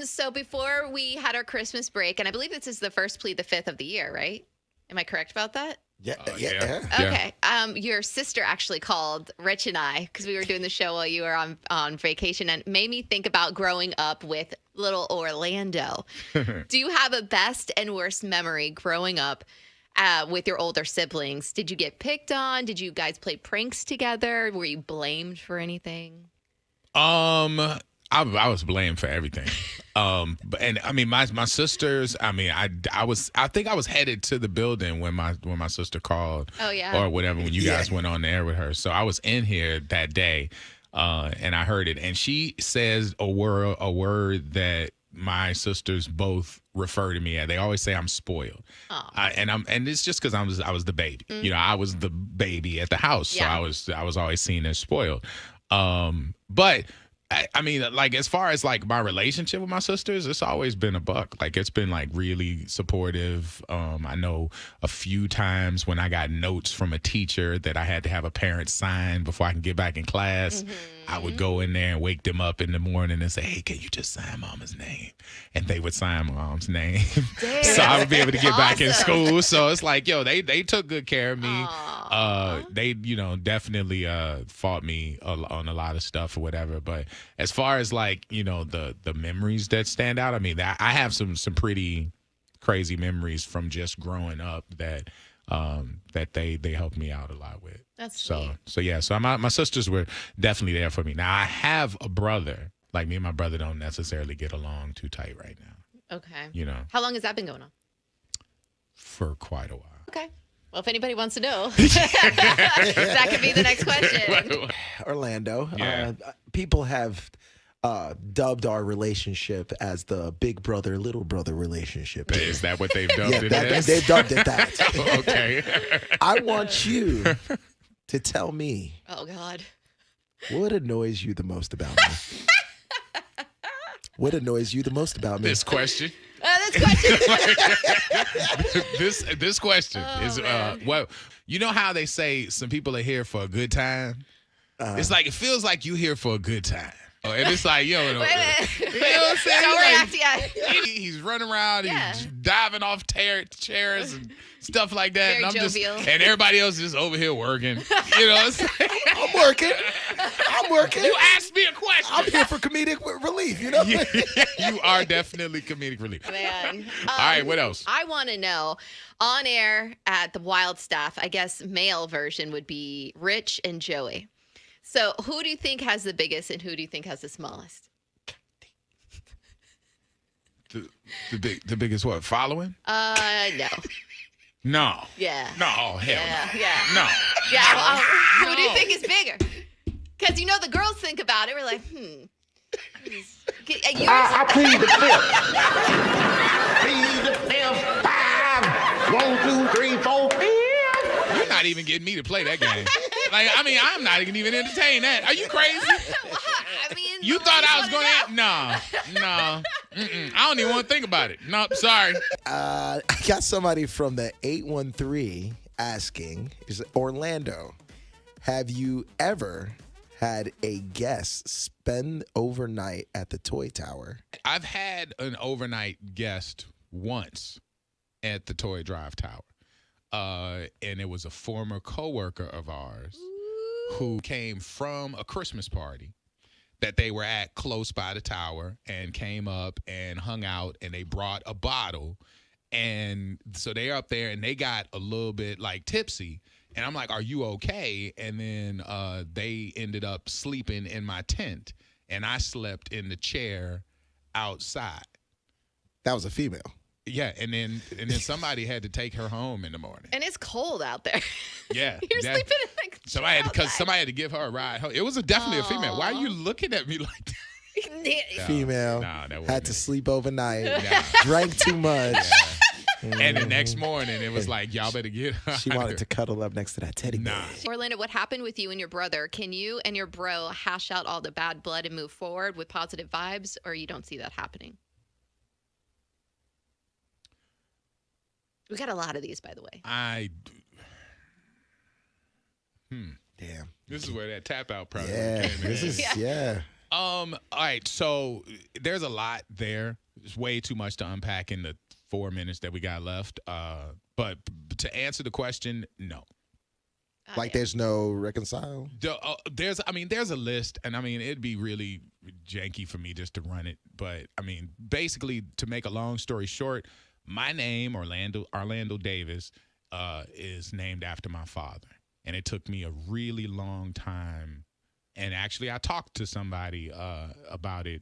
So before we had our Christmas break, and I believe this is the first Plead the 5th of the year, right? Am I correct about that? Yeah. Okay. Your sister actually called Rich and I because we were doing the show while you were on vacation, and made me think about growing up with little Orlando. Do you have a best and worst memory growing up with your older siblings? Did you get picked on? Did you guys play pranks together? Were you blamed for anything? I was blamed for everything. And I mean, my sisters. I mean, I think I was headed to the building when my sister called. Oh yeah. Or whatever when you guys went on the air with her. So I was in here that day, and I heard it. And she says a word that my sisters both refer to me as. They always say I'm spoiled. And it's just because I was the baby. Mm-hmm. You know, I was the baby at the house, so I was always seen as spoiled. But I mean, like, as far as like my relationship with my sisters, it's always been a buck. Like, it's been like really supportive. I know a few times when I got notes from a teacher that I had to have a parent sign before I can get back in class, I would go in there and wake them up in the morning and say, "Hey, can you just sign Mama's name?" And they would sign Mom's name. So I would be able to get back in school. So it's like, yo, they took good care of me. They, definitely fought me on a lot of stuff or whatever. But as far as like, the memories that stand out, I mean, I have some pretty crazy memories from just growing up that they helped me out a lot with. That's sweet. So my sisters were definitely there for me. Now I have a brother. Like, me and my brother don't necessarily get along too tight right now. Okay. How long has that been going on? For quite a while. Okay. Well, if anybody wants to know, that could be the next question. Orlando. Yeah. People have dubbed our relationship as the big brother, little brother relationship. Is that what they've dubbed it as? They've dubbed it that. Okay. I want you to tell me. Oh, God. What annoys you the most about me? What annoys you the most about me? This question. This question is well, you know how they say some people are here for a good time? It's like, it feels like you here for a good time. And it's like, you know what I'm saying? Don't react yet. He's running around, he's diving off chairs and stuff like that. Very and jovial. And everybody else is over here working. It's like, I'm working. You asked me a question. I'm here for comedic relief, You are definitely comedic relief. Man. All right, what else? I want to know, on air at the Wild Staff, I guess male version would be Rich and Joey. So who do you think has the biggest and who do you think has the smallest? The biggest what? Following? No. No. Yeah. No, hell no. Yeah. No. Yeah. Well, who do you think is bigger? Because the girls think about it. We're like, I plead the fifth. Plead the fifth. 5, 1, 2, 3, 4, 5. You're not even getting me to play that game. Like, I mean, I'm not even entertaining that. Are you crazy? I mean, you thought I was going to? No. I don't even want to think about it. No, sorry. I got somebody from the 813 asking, Orlando, have you ever had a guest spend overnight at the Toy Tower? I've had an overnight guest once at the Toy Drive Tower. And it was a former coworker of ours who came from a Christmas party that they were at close by the tower and came up and hung out, and they brought a bottle. And so they're up there and they got a little bit like tipsy. And I'm like, "Are you okay?" And then they ended up sleeping in my tent, and I slept in the chair outside. That was a female. Yeah, and then somebody had to take her home in the morning. And it's cold out there. Yeah. You're sleeping in like somebody had to give her a ride home. It was definitely a female. Why are you looking at me like that? Female. Had to sleep overnight. Drank too much. Yeah. And the next morning, it was like, y'all better get her. She wanted to cuddle up next to that teddy bear. Orlando, what happened with you and your brother? Can you and your bro hash out all the bad blood and move forward with positive vibes, or you don't see that happening? We got a lot of these, by the way. Damn. This is where that tap out probably came in. All right. So there's a lot there. There's way too much to unpack in the 4 minutes that we got left. But to answer the question, no. Like there's no reconcile? There's a list, and I mean, it'd be really janky for me just to run it. But I mean, basically, to make a long story short, my name, Orlando Davis, is named after my father. And it took me a really long time. And actually, I talked to somebody about it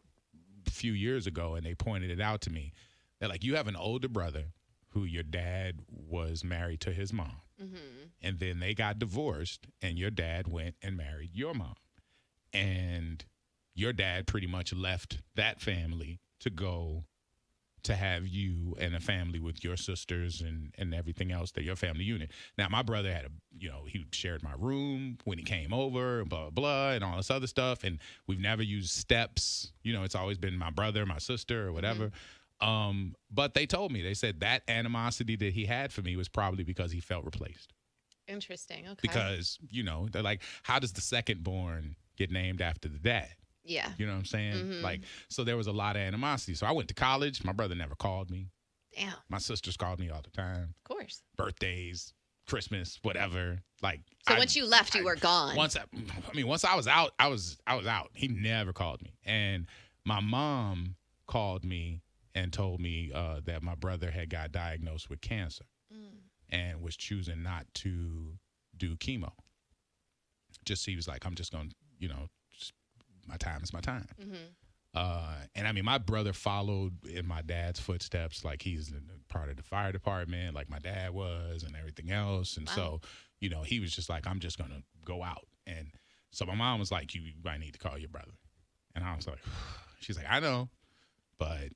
a few years ago, and they pointed it out to me. They're like, you have an older brother who your dad was married to his mom. Mm-hmm. And then they got divorced, and your dad went and married your mom. And your dad pretty much left that family to go to have you and a family with your sisters and everything else, that your family unit. Now, my brother had he shared my room when he came over, and blah, blah, blah, and all this other stuff. And we've never used steps. It's always been my brother, my sister, or whatever. Mm-hmm. But they told me, they said that animosity that he had for me was probably because he felt replaced. Interesting. Okay. Because, they're like, how does the second born get named after the dad? Yeah. You know what I'm saying? Mm-hmm. Like, so there was a lot of animosity. So I went to college. My brother never called me. Damn. My sisters called me all the time. Of course. Birthdays, Christmas, whatever. Like, so once you left, you were gone. Once I was out, I was out. He never called me. And my mom called me and told me that my brother had got diagnosed with cancer and was choosing not to do chemo. He was like, I'm just going to, my time is my time. Mm-hmm. And I mean, my brother followed in my dad's footsteps. Like, he's part of the fire department, like my dad was, and everything else. And so, he was just like, I'm just going to go out. And so my mom was like, you might need to call your brother. And I was like, she's like, I know, but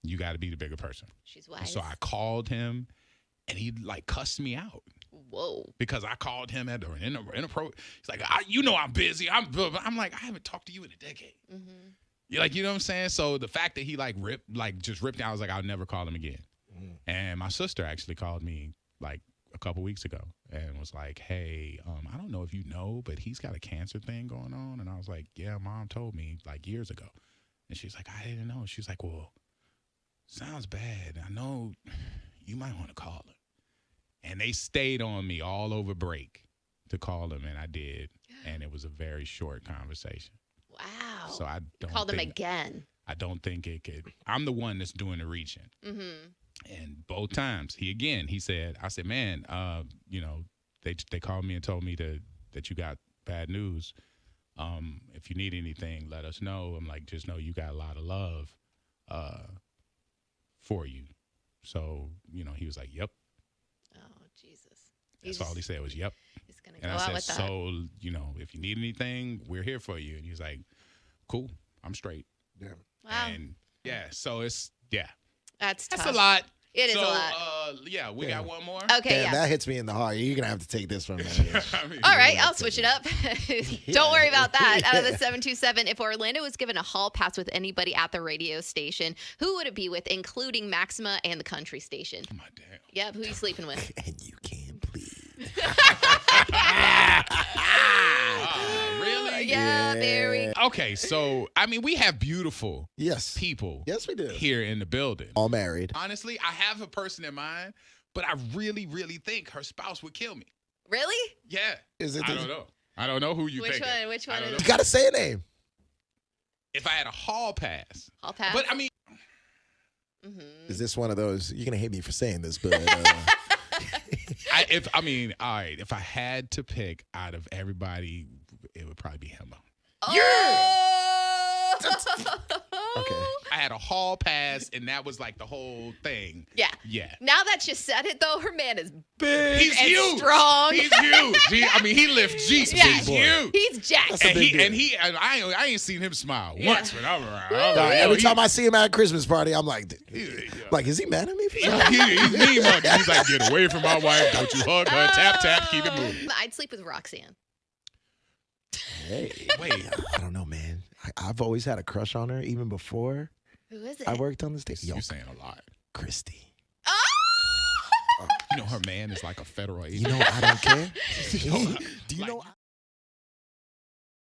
you got to be the bigger person. She's wise. And so I called him, and he like cussed me out. Whoa. Because I called him at an inappropriate. He's like, I'm busy. I'm like, I haven't talked to you in a decade. Mm-hmm. You're like, you know what I'm saying? So the fact that he just ripped out, I was like, I'll never call him again. Mm. And my sister actually called me like a couple weeks ago and was like, hey, I don't know if you know, but he's got a cancer thing going on. And I was like, yeah, Mom told me like years ago. And she's like, I didn't know. She's like, well, sounds bad. I know you might want to call him. And they stayed on me all over break to call him, and I did. And it was a very short conversation. Wow. So I don't called him again. I don't think it could. I'm the one that's doing the reaching. Mm-hmm. And both times, I said, man, they called me and told me that you got bad news. If you need anything, let us know. I'm like, just know you got a lot of love for you. So, he was like, yep. Oh, Jesus. That's all he said was, yep. He's going to go out with that. So, if you need anything, we're here for you. And he's like, cool, I'm straight. Yeah. Wow. And, so it's, That's tough. That's a lot. It is a lot. We got one more. Okay, that hits me in the heart. You're going to have to take this from me. All right, I'll switch it up. Don't worry about that. Out of the 727, if Orlando was given a hall pass with anybody at the radio station, who would it be with, including Maxima and the country station? Oh, my damn. Yep, who are you sleeping with? And you can plead. Really? Yeah, very. Okay, so, we have beautiful people Yes, we do. here in the building. All married. Honestly, I have a person in mind, but I really, really think her spouse would kill me. Really? Yeah. I don't know who you think. Which one? You got to say a name. If I had a hall pass. Hall pass? But, Mm-hmm. Is this one of those, you're going to hate me for saying this, but... if I had to pick out of everybody, it would probably be him. Oh! Yeah! Okay. I had a hall pass, and that was like the whole thing. Yeah. Yeah. Now that you said it, though, her man is big He's and huge. strong. He's huge. He lifts Jeeps. Yeah. He's huge. He's jacked. And I ain't seen him smile once when I'm around. Every time I see him at a Christmas party, I'm like, is he mad at me? He's mean mugging. He's like, get away from my wife. Don't you hug her. Tap, tap, keep it moving. I'd sleep with Roxanne. Hey, wait. I don't know, man. I've always had a crush on her, even before. Who is it? I worked on the stage. You're saying a lot. Christy. Oh! Her man is like a federal agent. You know, I don't care. Do you know?